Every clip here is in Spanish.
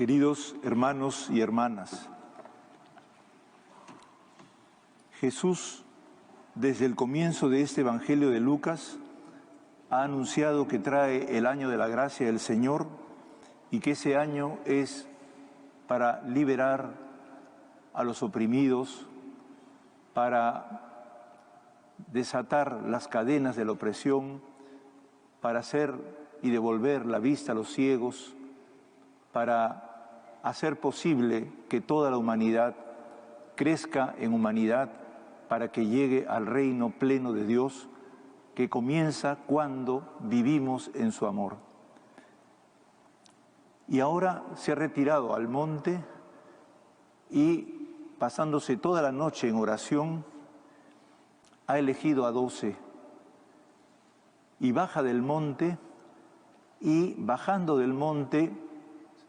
Queridos hermanos y hermanas, Jesús, desde el comienzo de este Evangelio de Lucas, ha anunciado que trae el año de la gracia del Señor y que ese año es para liberar a los oprimidos, para desatar las cadenas de la opresión, para hacer y devolver la vista a los ciegos, para hacer posible que toda la humanidad crezca en humanidad para que llegue al reino pleno de Dios que comienza cuando vivimos en su amor. Y ahora se ha retirado al monte y, pasándose toda la noche en oración, ha elegido a 12 y baja del monte, y bajando del monte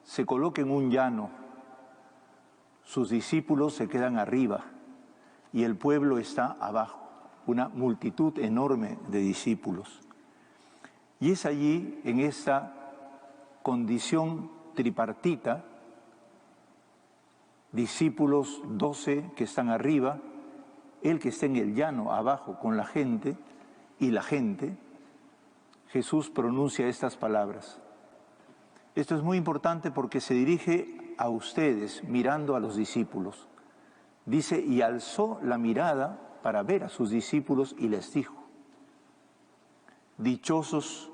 se coloca en un llano. Sus discípulos se quedan arriba y el pueblo está abajo, una multitud enorme de discípulos. Y es allí, en esta condición tripartita, discípulos 12 que están arriba, él que está en el llano abajo con la gente, y la gente, Jesús pronuncia estas palabras. Esto es muy importante porque se dirige a ustedes mirando a los discípulos. Dice, y alzó la mirada para ver a sus discípulos y les dijo: dichosos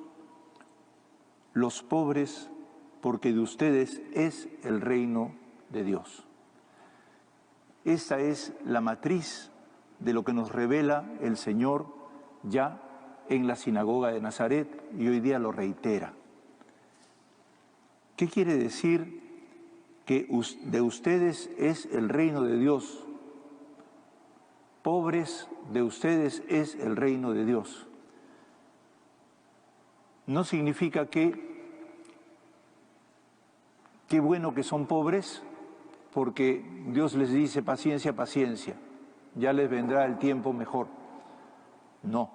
los pobres, porque de ustedes es el reino de Dios. Esta es la matriz de lo que nos revela el Señor ya en la sinagoga de Nazaret, y hoy día lo reitera. ¿Qué quiere decir que de ustedes es el reino de Dios? Pobres, de ustedes es el reino de Dios. No significa que qué bueno que son pobres, porque Dios les dice paciencia, paciencia, ya les vendrá el tiempo mejor. No,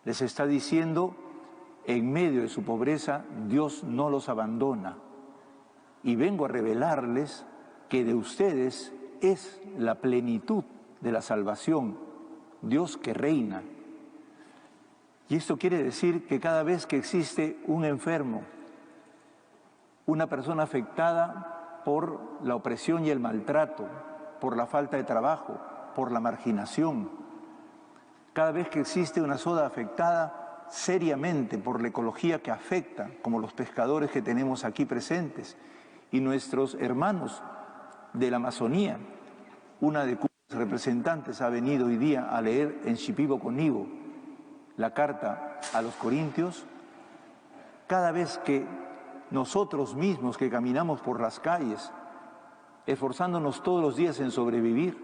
les está diciendo, en medio de su pobreza, Dios no los abandona. Y vengo a revelarles que de ustedes es la plenitud de la salvación, Dios que reina. Y esto quiere decir que cada vez que existe un enfermo, una persona afectada por la opresión y el maltrato, por la falta de trabajo, por la marginación, cada vez que existe una zona afectada seriamente por la ecología que afecta, como los pescadores que tenemos aquí presentes, y nuestros hermanos de la Amazonía, una de cuyos representantes ha venido hoy día a leer en Shipibo conmigo la carta a los Corintios. Cada vez que nosotros mismos que caminamos por las calles, esforzándonos todos los días en sobrevivir,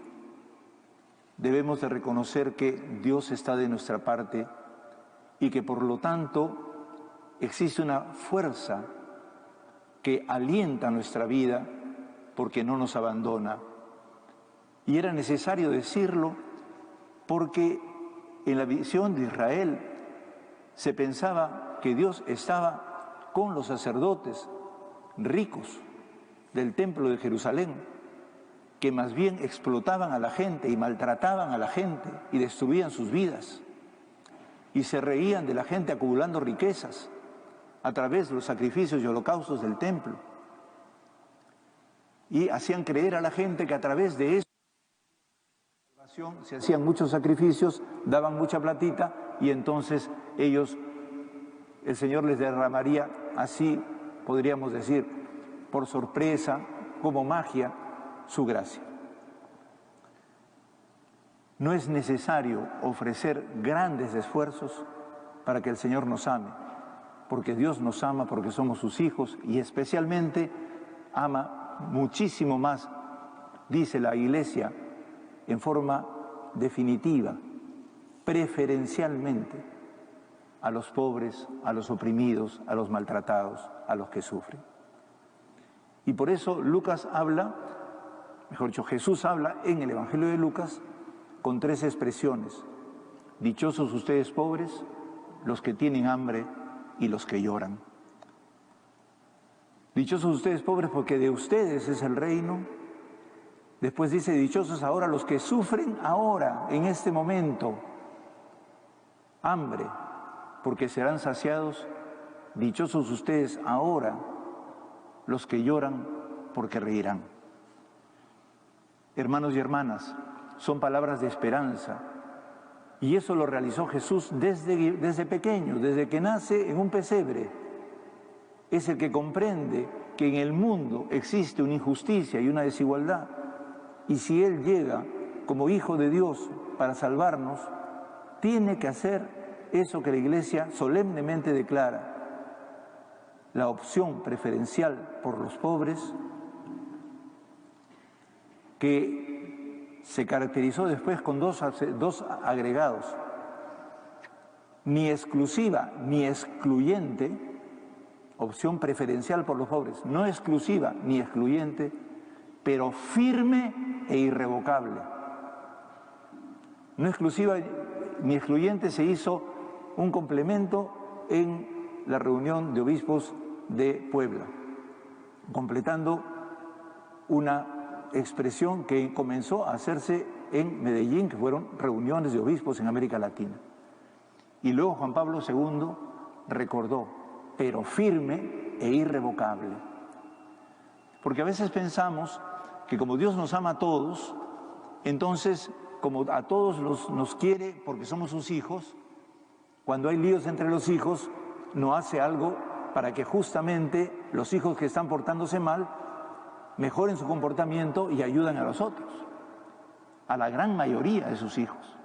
debemos de reconocer que Dios está de nuestra parte y que por lo tanto existe una fuerza que alienta nuestra vida porque no nos abandona. Y era necesario decirlo porque en la visión de Israel se pensaba que Dios estaba con los sacerdotes ricos del templo de Jerusalén, que más bien explotaban a la gente y maltrataban a la gente y destruían sus vidas. Y se reían de la gente acumulando riquezas a través de los sacrificios y holocaustos del templo. Y hacían creer a la gente que a través de eso se hacían muchos sacrificios, daban mucha platita y entonces ellos, el Señor les derramaría, así podríamos decir, por sorpresa, como magia, su gracia. No es necesario ofrecer grandes esfuerzos para que el Señor nos ame, porque Dios nos ama porque somos sus hijos y especialmente ama muchísimo más, dice la Iglesia, en forma definitiva, preferencialmente, a los pobres, a los oprimidos, a los maltratados, a los que sufren. Y por eso Lucas habla, mejor dicho, Jesús habla en el Evangelio de Lucas con 3 expresiones: dichosos ustedes pobres, los que tienen hambre y los que lloran. Dichosos ustedes pobres porque de ustedes es el reino. Después dice, dichosos ahora los que sufren ahora, en este momento, hambre, porque serán saciados. Dichosos ustedes ahora los que lloran, porque reirán. Hermanos y hermanas, son palabras de esperanza. Y eso lo realizó Jesús desde pequeño, desde que nace en un pesebre. Es el que comprende que en el mundo existe una injusticia y una desigualdad. Y si Él llega como Hijo de Dios para salvarnos, tiene que hacer eso que la Iglesia solemnemente declara: la opción preferencial por los pobres, que se caracterizó después con dos agregados: ni exclusiva ni excluyente. Opción preferencial por los pobres, no exclusiva ni excluyente, pero firme e irrevocable. No exclusiva ni excluyente se hizo un complemento en la reunión de obispos de Puebla, completando una expresión que comenzó a hacerse en Medellín, que fueron reuniones de obispos en América Latina. Y luego Juan Pablo II recordó: pero firme e irrevocable. Porque a veces pensamos que como Dios nos ama a todos, entonces como a todos nos quiere porque somos sus hijos, cuando hay líos entre los hijos, no hace algo para que justamente los hijos que están portándose mal mejoren su comportamiento y ayuden a los otros, a la gran mayoría de sus hijos,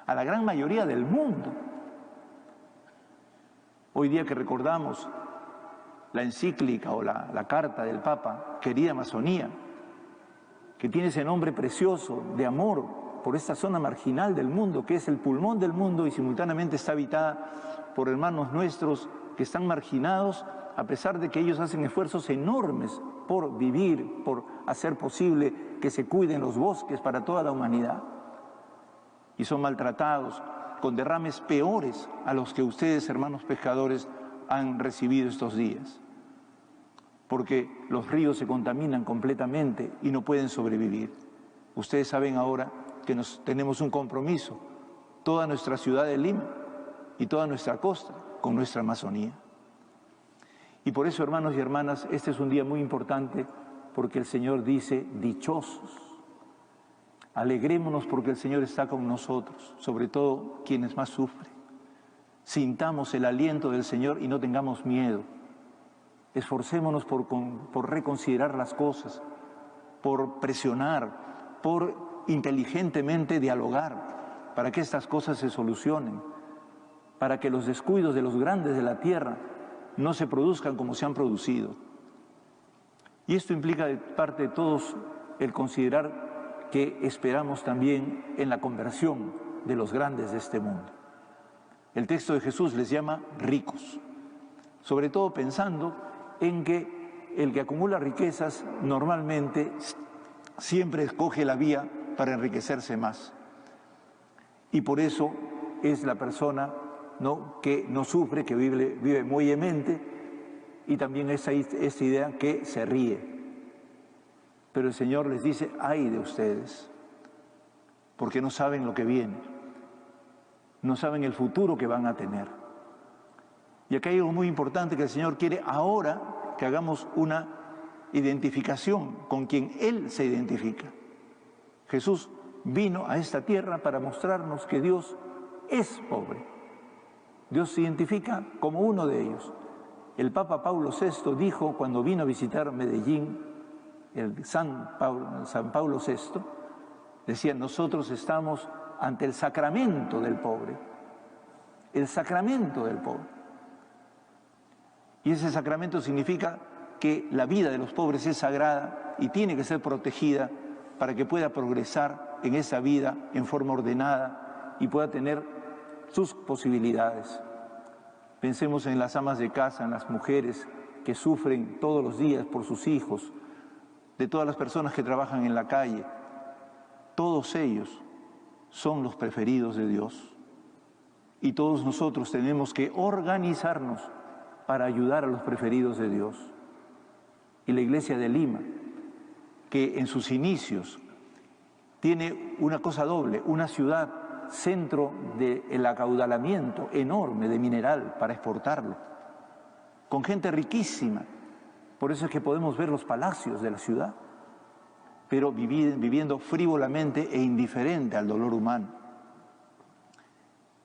a la gran mayoría del mundo. Hoy día que recordamos la encíclica o la carta del Papa, Querida Amazonía, que tiene ese nombre precioso de amor por esta zona marginal del mundo, que es el pulmón del mundo y simultáneamente está habitada por hermanos nuestros que están marginados, a pesar de que ellos hacen esfuerzos enormes por vivir, por hacer posible que se cuiden los bosques para toda la humanidad, y son maltratados con derrames peores a los que ustedes, hermanos pescadores, han recibido estos días, porque los ríos se contaminan completamente y no pueden sobrevivir. Ustedes saben ahora que tenemos un compromiso, toda nuestra ciudad de Lima y toda nuestra costa, con nuestra Amazonía. Y por eso, hermanos y hermanas, este es un día muy importante, porque el Señor dice: dichosos. Alegrémonos porque el Señor está con nosotros, sobre todo quienes más sufren. Sintamos el aliento del Señor y no tengamos miedo. Esforcémonos por reconsiderar las cosas, por presionar, por inteligentemente dialogar, para que estas cosas se solucionen, para que los descuidos de los grandes de la tierra no se produzcan como se han producido. Y esto implica de parte de todos el considerar que esperamos también en la conversión de los grandes de este mundo. El texto de Jesús les llama ricos, sobre todo pensando en que el que acumula riquezas normalmente siempre escoge la vía para enriquecerse más. Y por eso es la persona, ¿no?, que no sufre, que vive muellemente, y también esta idea que se ríe. Pero el Señor les dice: ay de ustedes, porque no saben lo que viene, no saben el futuro que van a tener. Y acá hay algo muy importante que el Señor quiere ahora que hagamos una identificación con quien Él se identifica. Jesús vino a esta tierra para mostrarnos que Dios es pobre. Dios se identifica como uno de ellos. El Papa Paulo VI dijo cuando vino a visitar Medellín, el San Paulo VI, decía: nosotros estamos ante el sacramento del pobre, el sacramento del pobre. Y ese sacramento significa que la vida de los pobres es sagrada y tiene que ser protegida para que pueda progresar en esa vida en forma ordenada y pueda tener sus posibilidades. Pensemos en las amas de casa, en las mujeres que sufren todos los días por sus hijos, de todas las personas que trabajan en la calle. Todos ellos son los preferidos de Dios. Y todos nosotros tenemos que organizarnos para ayudar a los preferidos de Dios. y la Iglesia de Lima, que en sus inicios tiene una cosa doble, una ciudad centro del acaudalamiento enorme de mineral para exportarlo, con gente riquísima. Por eso es que podemos ver los palacios de la ciudad, pero viviendo frívolamente e indiferente al dolor humano.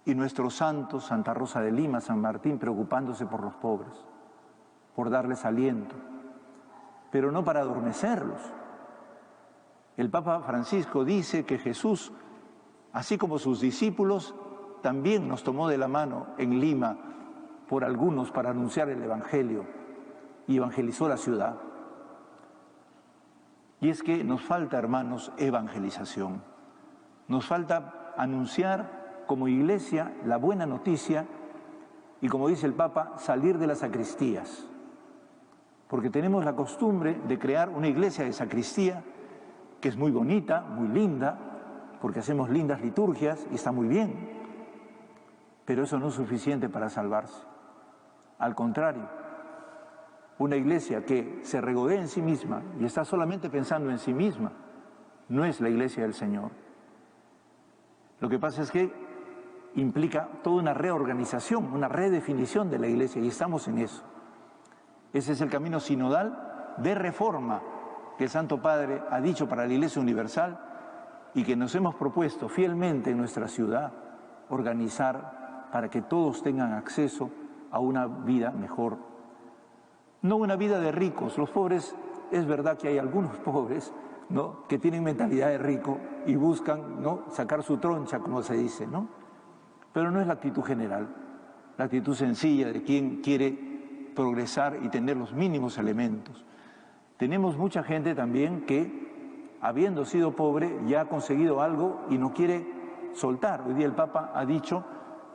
Y nuestros santos, Santa Rosa de Lima, San Martín, preocupándose por los pobres, por darles aliento, pero no para adormecerlos. El Papa Francisco dice que Jesús, así como sus discípulos, también nos tomó de la mano en Lima por algunos para anunciar el Evangelio y evangelizó la ciudad. Y es que nos falta, hermanos, evangelización. Nos falta anunciar como iglesia la buena noticia y, como dice el Papa, salir de las sacristías. Porque tenemos la costumbre de crear una iglesia de sacristía que es muy bonita, muy linda, porque hacemos lindas liturgias y está muy bien. Pero eso no es suficiente para salvarse. Al contrario, una iglesia que se regodea en sí misma y está solamente pensando en sí misma, no es la iglesia del Señor. Lo que pasa es que implica toda una reorganización, una redefinición de la iglesia, y estamos en eso. Ese es el camino sinodal de reforma que el Santo Padre ha dicho para la Iglesia Universal y que nos hemos propuesto fielmente en nuestra ciudad organizar para que todos tengan acceso a una vida mejor. No una vida de ricos. Los pobres, es verdad que hay algunos pobres, ¿no?, que tienen mentalidad de rico y buscan, ¿no?, sacar su troncha, como se dice, ¿no? Pero no es la actitud general, la actitud sencilla de quien quiere progresar y tener los mínimos elementos. Tenemos mucha gente también que, habiendo sido pobre, ya ha conseguido algo y no quiere soltar. Hoy día el Papa ha dicho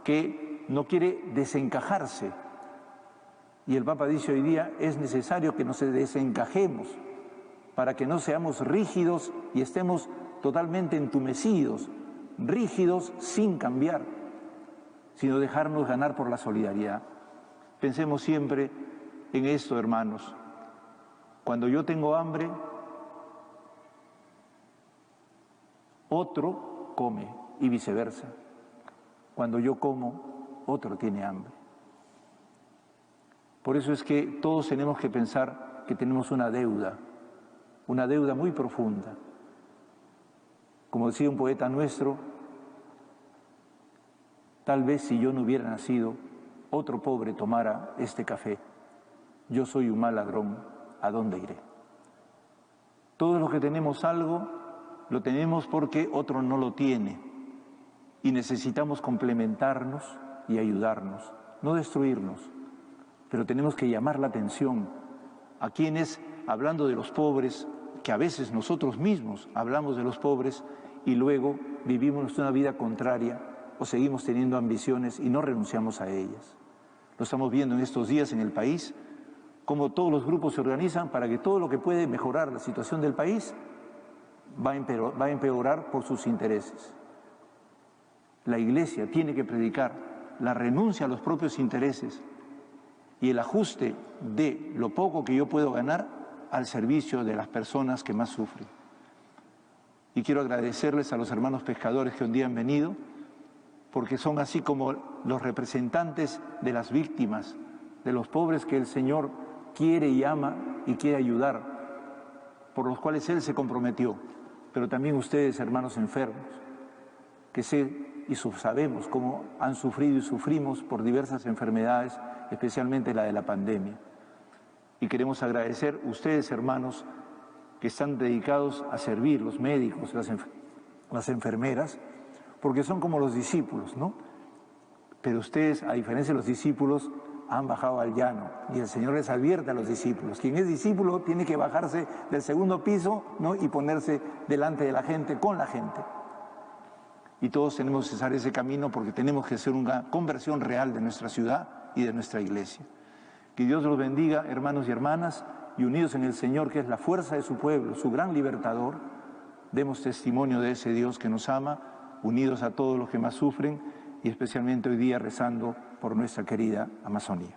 que no quiere desencajarse. Y el Papa dice hoy día, es necesario que nos desencajemos para que no seamos rígidos y estemos totalmente entumecidos, rígidos sin cambiar, sino dejarnos ganar por la solidaridad. Pensemos siempre en esto, hermanos. Cuando yo tengo hambre, otro come y viceversa. Cuando yo como, otro tiene hambre. Por eso es que todos tenemos que pensar que tenemos una deuda muy profunda. Como decía un poeta nuestro, tal vez si yo no hubiera nacido, otro pobre tomara este café. Yo soy un mal ladrón, ¿a dónde iré? Todos los que tenemos algo, lo tenemos porque otro no lo tiene. Y necesitamos complementarnos y ayudarnos, no destruirnos. Pero tenemos que llamar la atención a quienes, hablando de los pobres, que a veces nosotros mismos hablamos de los pobres y luego vivimos una vida contraria o seguimos teniendo ambiciones y no renunciamos a ellas. Lo estamos viendo en estos días en el país, cómo todos los grupos se organizan para que todo lo que puede mejorar la situación del país va a empeorar por sus intereses. La Iglesia tiene que predicar la renuncia a los propios intereses y el ajuste de lo poco que yo puedo ganar al servicio de las personas que más sufren. Y quiero agradecerles a los hermanos pescadores que un día han venido, porque son así como los representantes de las víctimas, de los pobres que el Señor quiere y ama y quiere ayudar, por los cuales Él se comprometió. Pero también ustedes, hermanos enfermos, que sabemos cómo han sufrido y sufrimos por diversas enfermedades, especialmente la de la pandemia. Y queremos agradecer a ustedes, hermanos, que están dedicados a servir, los médicos, las enfermeras, porque son como los discípulos, ¿no? Pero ustedes, a diferencia de los discípulos, han bajado al llano y el Señor les advierte a los discípulos. Quien es discípulo tiene que bajarse del segundo piso, ¿no?, y ponerse delante de la gente, con la gente. Y todos tenemos que hacer ese camino porque tenemos que hacer una conversión real de nuestra ciudad y de nuestra iglesia. Que Dios los bendiga, hermanos y hermanas, y unidos en el Señor, que es la fuerza de su pueblo, su gran libertador, demos testimonio de ese Dios que nos ama, unidos a todos los que más sufren y especialmente hoy día rezando por nuestra querida Amazonía.